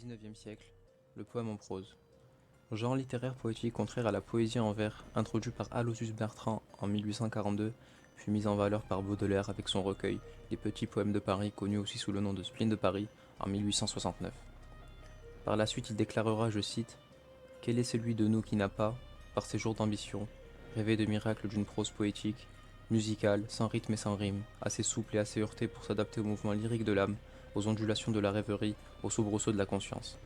XIXe siècle, le poème en prose. Genre littéraire poétique contraire à la poésie en vers, introduit par Aloysius Bertrand en 1842, fut mis en valeur par Baudelaire avec son recueil Les Petits Poèmes de Paris, connu aussi sous le nom de Spleen de Paris, en 1869. Par la suite, il déclarera, je cite, « Quel est celui de nous qui n'a pas, par ses jours d'ambition, rêvé de miracles d'une prose poétique, musicale, sans rythme et sans rime, assez souple et assez heurtée pour s'adapter au mouvement lyrique de l'âme, aux ondulations de la rêverie, aux soubresauts de la conscience. »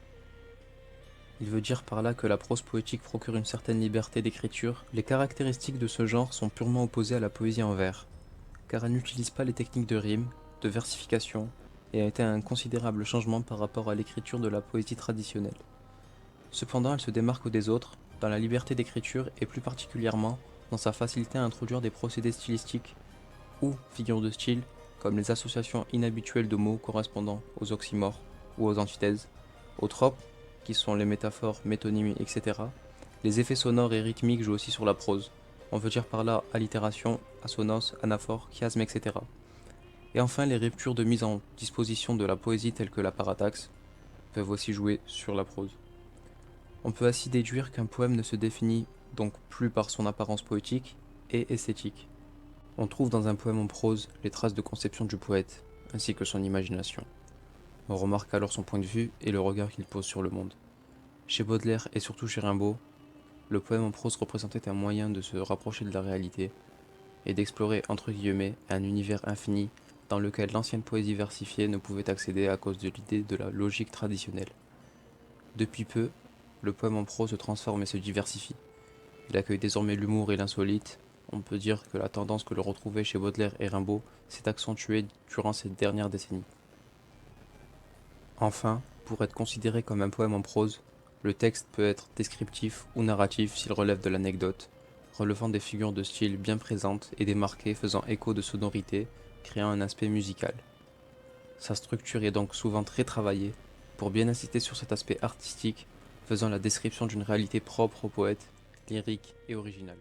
Il veut dire par là que la prose poétique procure une certaine liberté d'écriture. Les caractéristiques de ce genre sont purement opposées à la poésie en vers, car elle n'utilise pas les techniques de rime, de versification, et a été un considérable changement par rapport à l'écriture de la poésie traditionnelle. Cependant, elle se démarque des autres, dans la liberté d'écriture et plus particulièrement dans sa facilité à introduire des procédés stylistiques ou figures de style, comme les associations inhabituelles de mots correspondant aux oxymores ou aux antithèses, aux tropes, qui sont les métaphores, métonymies, etc. Les effets sonores et rythmiques jouent aussi sur la prose. On veut dire par là allitération, assonance, anaphore, chiasme, etc. Et enfin, les ruptures de mise en disposition de la poésie telles que la parataxe peuvent aussi jouer sur la prose. On peut ainsi déduire qu'un poème ne se définit donc plus par son apparence poétique et esthétique. On trouve dans un poème en prose les traces de conception du poète, ainsi que son imagination. On remarque alors son point de vue et le regard qu'il pose sur le monde. Chez Baudelaire et surtout chez Rimbaud, le poème en prose représentait un moyen de se rapprocher de la réalité et d'explorer entre guillemets un univers infini dans lequel l'ancienne poésie versifiée ne pouvait accéder à cause de l'idée de la logique traditionnelle. Depuis peu, le poème en prose se transforme et se diversifie. Il accueille désormais l'humour et l'insolite. On peut dire que la tendance que l'on retrouvait chez Baudelaire et Rimbaud s'est accentuée durant ces dernières décennies. Enfin, pour être considéré comme un poème en prose, le texte peut être descriptif ou narratif s'il relève de l'anecdote, relevant des figures de style bien présentes et des marqués faisant écho de sonorités, créant un aspect musical. Sa structure est donc souvent très travaillée, pour bien insister sur cet aspect artistique, faisant la description d'une réalité propre au poète, lyrique et originale.